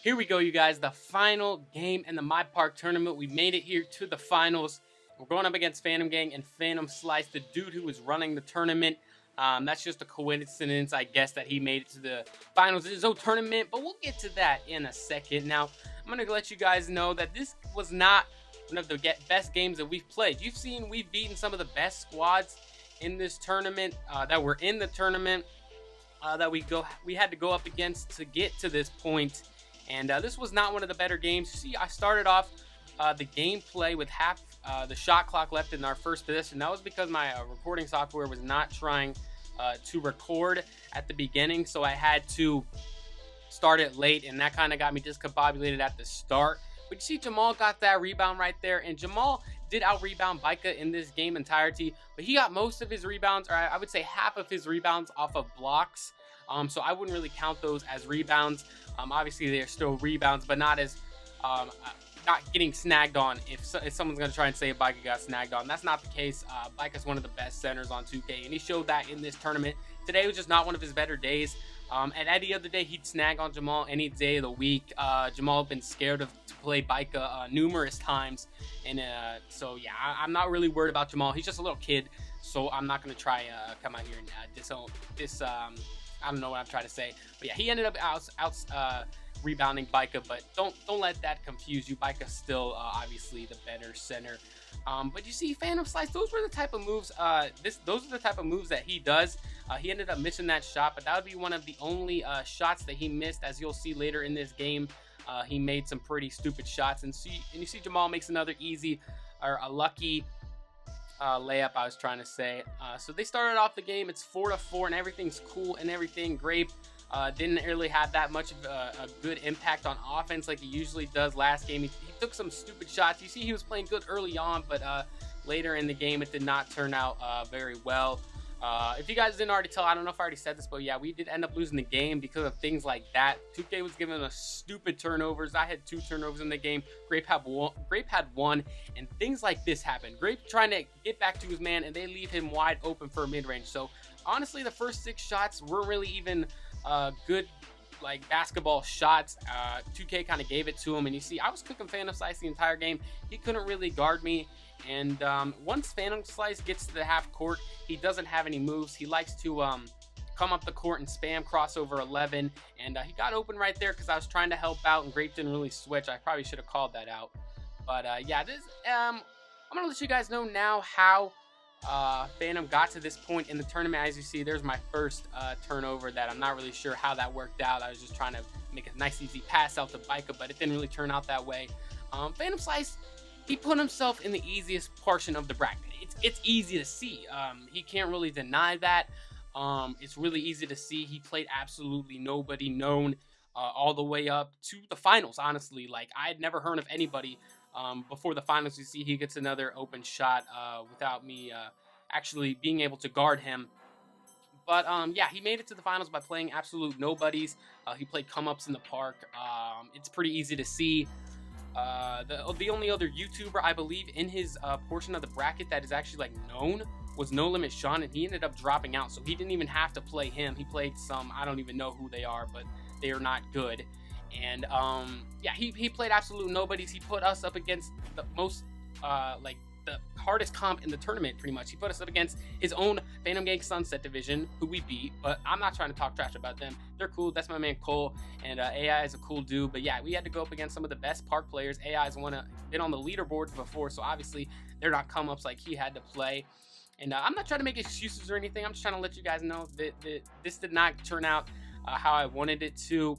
Here we go, you guys. The final game in the Mypark tournament. We made it here to the finals. We're going up against Phantom Gang and Phantom Slice, the dude who was running the tournament. That's just a coincidence, I guess, that he made it to the finals of his own tournament, but we'll get to that in a second. Now, I'm going to let you guys know that this was not one of the best games that we've played. You've seen we've beaten some of the best squads in this tournament, that were in the tournament, that we had to go up against to get to this point. And this was not one of the better games. You see, I started off the gameplay with half the shot clock left in our first position. That was because my recording software was not trying to record at the beginning, so I had to start it late, and that kind of got me discombobulated at the start. But you see, Jamal got that rebound right there, and Jamal did out-rebound Bika in this game entirety, but he got most of his rebounds, or I would say half of his rebounds, off of blocks. So I wouldn't really count those as rebounds. Obviously, they're still rebounds, but not as not getting snagged on. If someone's going to try and say Bika got snagged on, that's not the case. Bika's one of the best centers on 2K, and he showed that in this tournament. Today was just not one of his better days. And any other day, he'd snag on Jamal any day of the week. Jamal had been scared to play Bika numerous times. And so, yeah, I'm not really worried about Jamal. He's just a little kid, so I'm not going to try come out here and I don't know what I'm trying to say. But, yeah, he ended up rebounding Bika, but don't let that confuse you. Bika's still obviously the better center. But you see, Phantom Slice, those were the type of moves. Those are the type of moves that he does. He ended up missing that shot, but that would be one of the only shots that he missed, as you'll see later in this game. He made some pretty stupid shots, and you see Jamal makes another easy or a lucky layup, I was trying to say. So they started off the game. It's 4-4, and everything's cool and everything. Grape didn't really have that much of a good impact on offense like he usually does. Last game, he took some stupid shots. You see, he was playing good early on, but later in the game, it did not turn out very well. If you guys didn't already tell, I don't know if I already said this, but yeah, we did end up losing the game because of things like that. 2K was giving us stupid turnovers. I had 2 turnovers in the game. Grape had one, and things like this happen. Grape trying to get back to his man, and they leave him wide open for mid-range. So honestly, the first 6 shots weren't really even good, like, basketball shots. 2K kind of gave it to him, and you see, I was cooking Phantom Slice the entire game. He couldn't really guard me. And once Phantom Slice gets to the half court, he doesn't have any moves. He likes to come up the court and spam crossover 11. And he got open right there because I was trying to help out, and Grape didn't really switch. I probably should have called that out. But yeah, I'm going to let you guys know now how Phantom got to this point in the tournament. As you see, there's my first turnover that I'm not really sure how that worked out. I was just trying to make a nice, easy pass out to Bika, but it didn't really turn out that way. Phantom Slice, he put himself in the easiest portion of the bracket. It's easy to see. He can't really deny that. It's really easy to see. He played absolutely nobody known all the way up to the finals, honestly. Like, I had never heard of anybody before the finals. You see, he gets another open shot without me actually being able to guard him. But yeah, he made it to the finals by playing absolute nobodies. He played come-ups in the park. It's pretty easy to see. The only other YouTuber, I believe, in his portion of the bracket that is actually, like, known was No Limit Sean, and he ended up dropping out, so he didn't even have to play him. He played some, I don't even know who they are, but they are not good. And yeah, he played absolute nobodies. He put us up against the most like the hardest comp in the tournament, pretty much. He put us up against his own Phantom Gang Sunset division, who we beat, but I'm not trying to talk trash about them. They're cool. That's my man Cole, and AI is a cool dude. But yeah, we had to go up against some of the best park players. AI's been on the leaderboard before, so obviously they're not come-ups like he had to play. And I'm not trying to make excuses or anything. I'm just trying to let you guys know that this did not turn out how I wanted it to.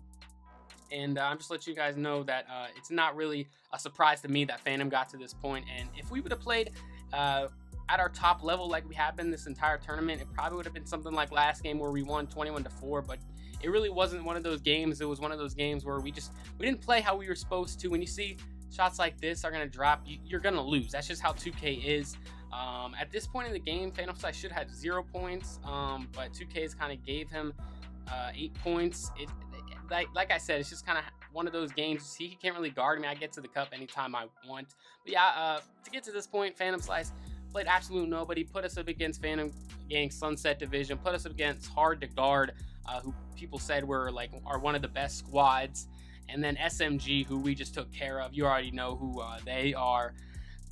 And I'm just letting you guys know that it's not really a surprise to me that Phantom got to this point. And if we would have played at our top level like we have been this entire tournament, it probably would have been something like last game where we won 21-4. But it really wasn't one of those games. It was one of those games where we didn't play how we were supposed to. When you see shots like this are going to drop, you're going to lose. That's just how 2K is. At this point in the game, Phantom Slice should have 0 points, but 2K's kind of gave him 8 points. Like I said, it's just kind of one of those games. See, he can't really guard me. I get to the cup anytime I want. But yeah, to get to this point, Phantom Slice played absolute nobody. Put us up against Phantom Gang Sunset Division. Put us up against hard to guard, who people said are one of the best squads. and then SMG, who we just took care of. You already know who they are.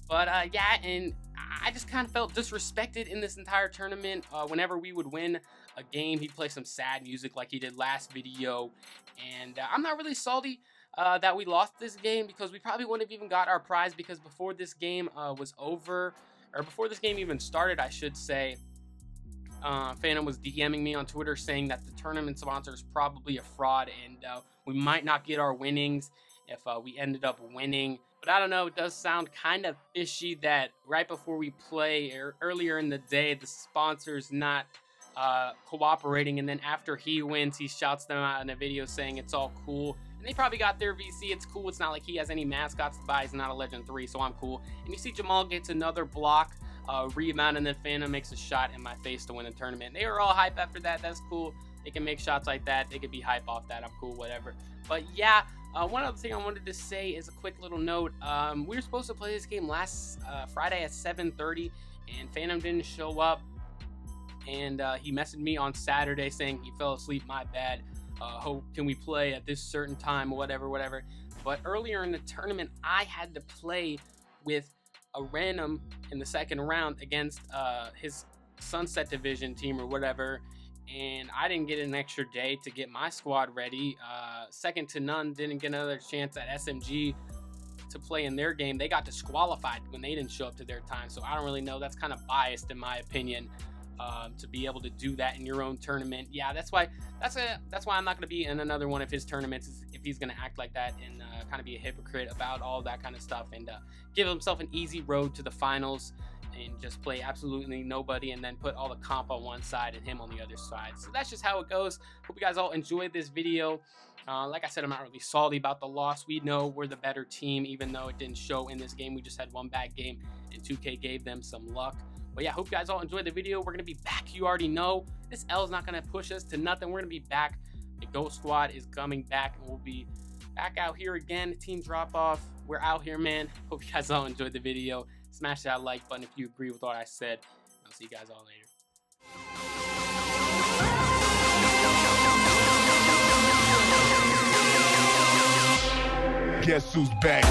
But yeah, and I just kind of felt disrespected in this entire tournament. Whenever we would win a game, he'd play some sad music like he did last video. And I'm not really salty that we lost this game, because we probably wouldn't have even got our prize, because before this game was over, or before this game even started, I should say, Phantom was DMing me on Twitter saying that the tournament sponsor is probably a fraud, and we might not get our winnings if we ended up winning. But I don't know, it does sound kind of fishy that right before we play, or earlier in the day, the sponsor's not cooperating, and then after he wins, he shouts them out in a video saying it's all cool. And they probably got their VC, it's cool. It's not like he has any mascots to buy, he's not a Legend 3, so I'm cool. And you see Jamal gets another block, rebound, and then Phantom makes a shot in my face to win the tournament. They were all hype after that. That's cool. They can make shots like that. They could be hype off that. I'm cool, whatever. But yeah, one other thing I wanted to say is a quick little note. We were supposed to play this game last Friday at 7:30, and Phantom didn't show up. And he messaged me on Saturday saying he fell asleep. My bad. Can we play at this certain time or whatever. But earlier in the tournament, I had to play with a random in the second round against his Sunset Division team or whatever, and I didn't get an extra day to get my squad ready. Second to none didn't get another chance at SMG to play in their game. They got disqualified when they didn't show up to their time, so I don't really know. That's kind of biased in my opinion. To be able to do that in your own tournament. Yeah, that's why I'm not going to be in another one of his tournaments, if he's going to act like that and kind of be a hypocrite about all that kind of stuff, and give himself an easy road to the finals and just play absolutely nobody, and then put all the comp on one side and him on the other side. So that's just how it goes. Hope you guys all enjoyed this video. Like I said, I'm not really salty about the loss. We know we're the better team, even though it didn't show in this game. We just had one bad game, and 2K gave them some luck. But yeah, hope you guys all enjoyed the video. We're going to be back. You already know. This L is not going to push us to nothing. We're going to be back. The GOAT squad is coming back, and we'll be back out here again. Team drop off. We're out here, man. Hope you guys all enjoyed the video. Smash that like button if you agree with what I said. I'll see you guys all later. Guess who's back?